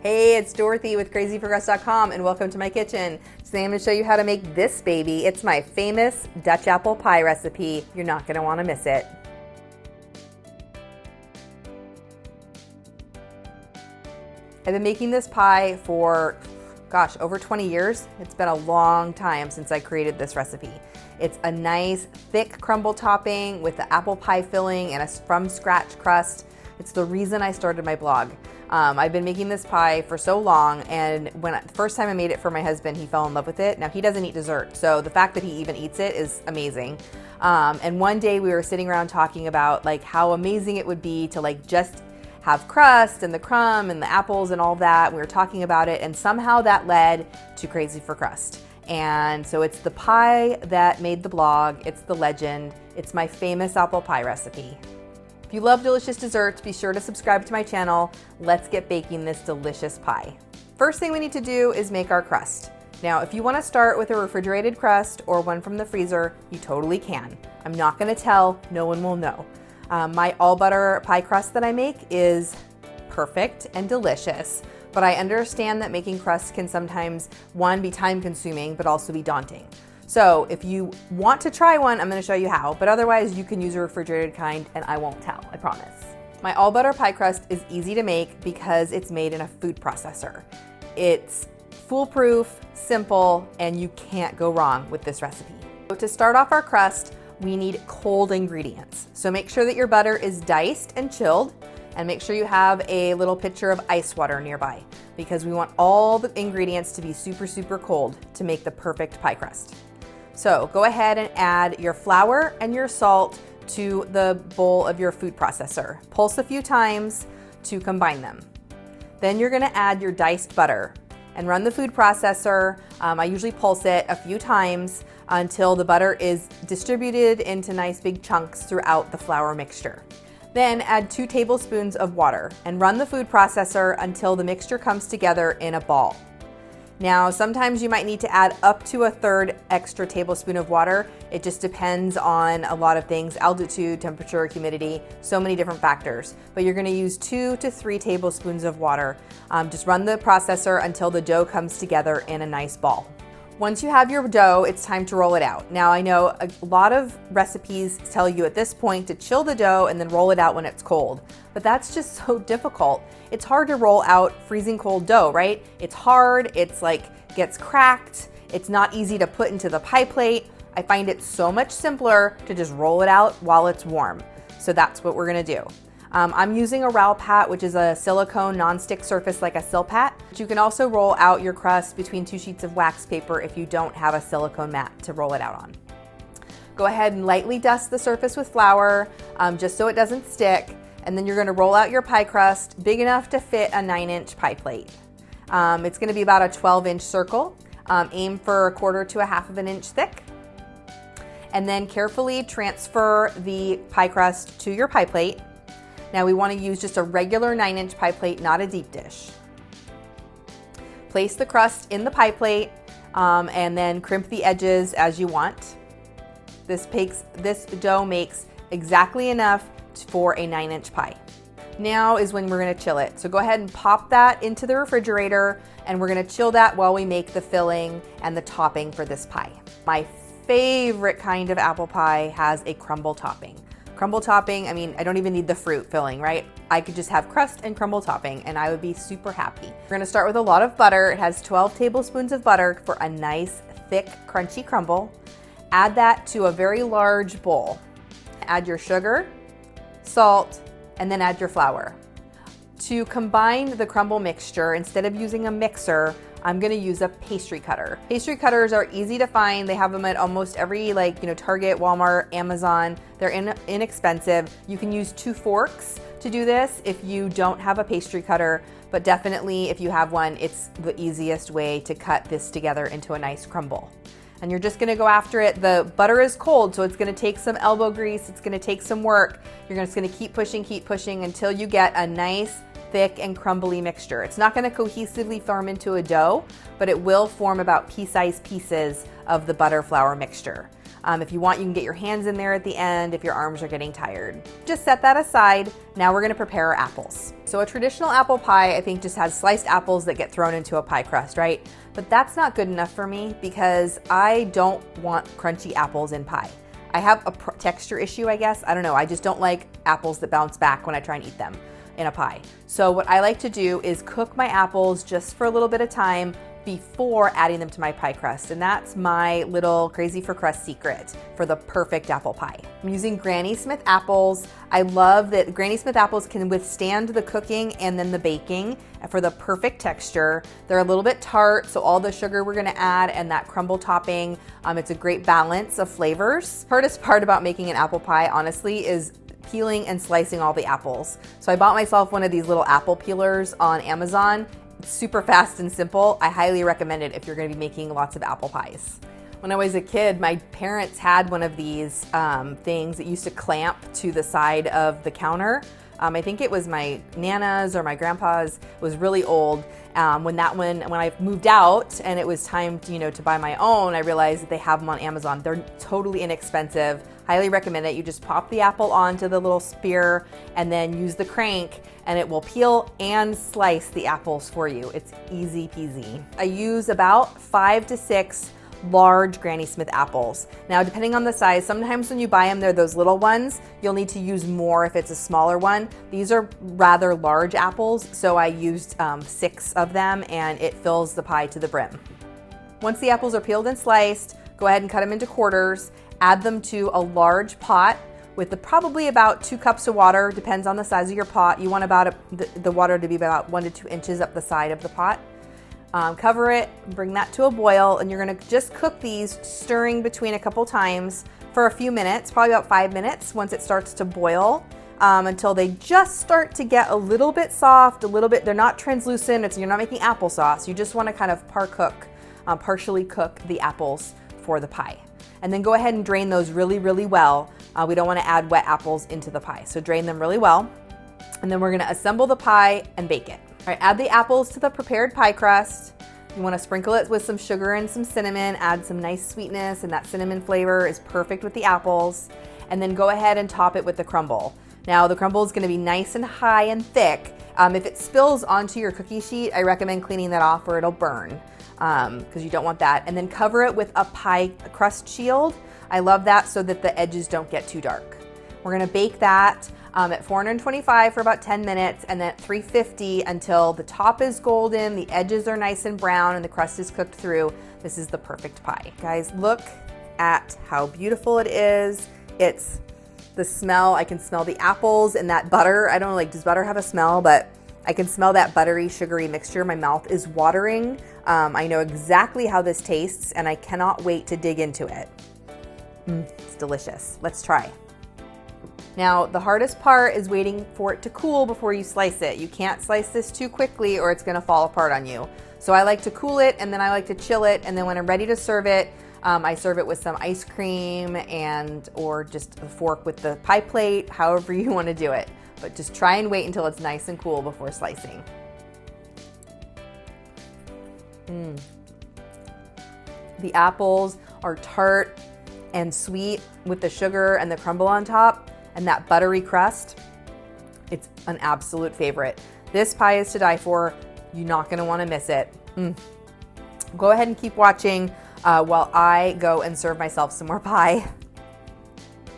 Hey, it's Dorothy with crazyforcrust.com and welcome to my kitchen. Today I'm going to show you how to make this baby. It's my famous Dutch apple pie recipe. You're not going to want to miss it. I've been making this pie for, over 20 years. It's been a long time since I created this recipe. It's a nice thick crumble topping with the apple pie filling and a from scratch crust. It's the reason I started my blog. I've been making this pie for so long, and the first time I made it for my husband, he fell in love with it. Now he doesn't eat dessert, so the fact that he even eats it is amazing. And one day we were sitting around talking about how amazing it would be to just have crust and the crumb and the apples and all that. We were talking about it, and somehow that led to Crazy for Crust. And so it's the pie that made the blog. It's the legend. It's my famous apple pie recipe. If you love delicious desserts, be sure to subscribe to my channel. Let's get baking this delicious pie. First thing we need to do is make our crust. Now, if you want to start with a refrigerated crust or one from the freezer, you totally can. I'm not going to tell, no one will know. My all butter pie crust that I make is perfect and delicious, but I understand that making crust can sometimes, one, be time consuming, but also be daunting. So if you want to try one, I'm going to show you how, but otherwise you can use a refrigerated kind and I won't tell, I promise. My all butter pie crust is easy to make because it's made in a food processor. It's foolproof, simple, and you can't go wrong with this recipe. So to start off our crust, we need cold ingredients. So make sure that your butter is diced and chilled, and make sure you have a little pitcher of ice water nearby because we want all the ingredients to be super, super cold to make the perfect pie crust. So go ahead and add your flour and your salt to the bowl of your food processor. Pulse a few times to combine them. Then you're gonna add your diced butter and run the food processor. I usually pulse it a few times until the butter is distributed into nice big chunks throughout the flour mixture. Then add 2 tablespoons of water and run the food processor until the mixture comes together in a ball. Now, sometimes you might need to add up to a third extra tablespoon of water. It just depends on a lot of things, altitude, temperature, humidity, so many different factors. But you're gonna use 2 to 3 tablespoons of water. Just run the processor until the dough comes together in a nice ball. Once you have your dough, it's time to roll it out. Now, I know a lot of recipes tell you at this point to chill the dough and then roll it out when it's cold, but that's just so difficult. It's hard to roll out freezing cold dough, right? It's hard, it's gets cracked, it's not easy to put into the pie plate. I find it so much simpler to just roll it out while it's warm. So that's what we're gonna do. I'm using a Rowl Pat, which is a silicone nonstick surface like a Silpat. But you can also roll out your crust between 2 sheets of wax paper if you don't have a silicone mat to roll it out on. Go ahead and lightly dust the surface with flour, just so it doesn't stick. And then you're gonna roll out your pie crust big enough to fit a 9-inch pie plate. It's gonna be about a 12-inch circle. Aim for 1/4 to 1/2 of an inch thick. And then carefully transfer the pie crust to your pie plate. Now we want to use just a regular 9-inch pie plate, not a deep dish. Place the crust in the pie plate and then crimp the edges as you want. This dough makes exactly enough for a 9-inch pie. Now is when we're going to chill it. So go ahead and pop that into the refrigerator, and we're going to chill that while we make the filling and the topping for this pie. My favorite kind of apple pie has a crumble topping. Crumble topping, I mean, I don't even need the fruit filling, right? I could just have crust and crumble topping and I would be super happy. We're gonna start with a lot of butter. It has 12 tablespoons of butter for a nice, thick, crunchy crumble. Add that to a very large bowl. Add your sugar, salt, and then add your flour. To combine the crumble mixture, instead of using a mixer, I'm gonna use a pastry cutter. Pastry cutters are easy to find. They have them at almost every Target, Walmart, Amazon. They're inexpensive. You can use 2 forks to do this if you don't have a pastry cutter, but definitely if you have one, it's the easiest way to cut this together into a nice crumble. And you're just gonna go after it. The butter is cold, so it's gonna take some elbow grease, it's gonna take some work. You're just gonna keep pushing until you get a nice, thick and crumbly mixture. It's not gonna cohesively form into a dough, but it will form about pea-sized pieces of the butter flour mixture. If you want, you can get your hands in there at the end if your arms are getting tired. Just set that aside. Now we're gonna prepare our apples. So a traditional apple pie, I think, just has sliced apples that get thrown into a pie crust, right? But that's not good enough for me because I don't want crunchy apples in pie. I have a texture issue, I guess. I don't know. I just don't like apples that bounce back when I try and eat them in a pie. So what I like to do is cook my apples just for a little bit of time before adding them to my pie crust. And that's my little crazy for crust secret for the perfect apple pie. I'm using Granny Smith apples. I love that Granny Smith apples can withstand the cooking and then the baking for the perfect texture. They're a little bit tart, so all the sugar we're gonna add and that crumble topping, it's a great balance of flavors. Hardest part about making an apple pie, honestly, is peeling and slicing all the apples. So I bought myself one of these little apple peelers on Amazon. It's super fast and simple. I highly recommend it if you're gonna be making lots of apple pies. When I was a kid, my parents had one of these things that used to clamp to the side of the counter. I think it was my Nana's or my grandpa's. It was really old. When I moved out and it was time to buy my own, I realized that they have them on Amazon. They're totally inexpensive. Highly recommend it. You just pop the apple onto the little spear and then use the crank and it will peel and slice the apples for you. It's easy peasy. I use about 5 to 6 large Granny Smith apples. Now, depending on the size, sometimes when you buy them, they're those little ones. You'll need to use more if it's a smaller one. These are rather large apples, so I used 6 of them and it fills the pie to the brim. Once the apples are peeled and sliced, go ahead and cut them into quarters. Add them to a large pot with probably about 2 cups of water, depends on the size of your pot. You want the water to be about 1 to 2 inches up the side of the pot. Cover it, bring that to a boil, and you're gonna just cook these, stirring between a couple times for a few minutes, probably about 5 minutes once it starts to boil, until they just start to get a little bit soft, they're not translucent, you're not making applesauce. You just wanna kind of partially cook the apples for the pie. And then go ahead and drain those really, really well. We don't want to add wet apples into the pie, so drain them really well. And then we're going to assemble the pie and bake it. All right, add the apples to the prepared pie crust. You want to sprinkle it with some sugar and some cinnamon, add some nice sweetness, and that cinnamon flavor is perfect with the apples. And then go ahead and top it with the crumble. Now, the crumble is going to be nice and high and thick. If it spills onto your cookie sheet, I recommend cleaning that off or it'll burn. Because you don't want that. And then cover it with a pie crust shield. I love that so that the edges don't get too dark. We're gonna bake that at 425 for about 10 minutes and then at 350 until the top is golden, the edges are nice and brown, and the crust is cooked through. This is the perfect pie. Guys, look at how beautiful it is. It's the smell, I can smell the apples and that butter. I don't know, does butter have a smell? But I can smell that buttery, sugary mixture. My mouth is watering. I know exactly how this tastes and I cannot wait to dig into it. It's delicious. Let's try. Now, the hardest part is waiting for it to cool before you slice it. You can't slice this too quickly or it's gonna fall apart on you. So I like to cool it and then I like to chill it, and then when I'm ready to serve it, I serve it with some ice cream or just a fork with the pie plate, however you wanna do it. But just try and wait until it's nice and cool before slicing. The apples are tart and sweet with the sugar and the crumble on top and that buttery crust. It's an absolute favorite. This pie is to die for. You're not gonna wanna miss it. Go ahead and keep watching while I go and serve myself some more pie.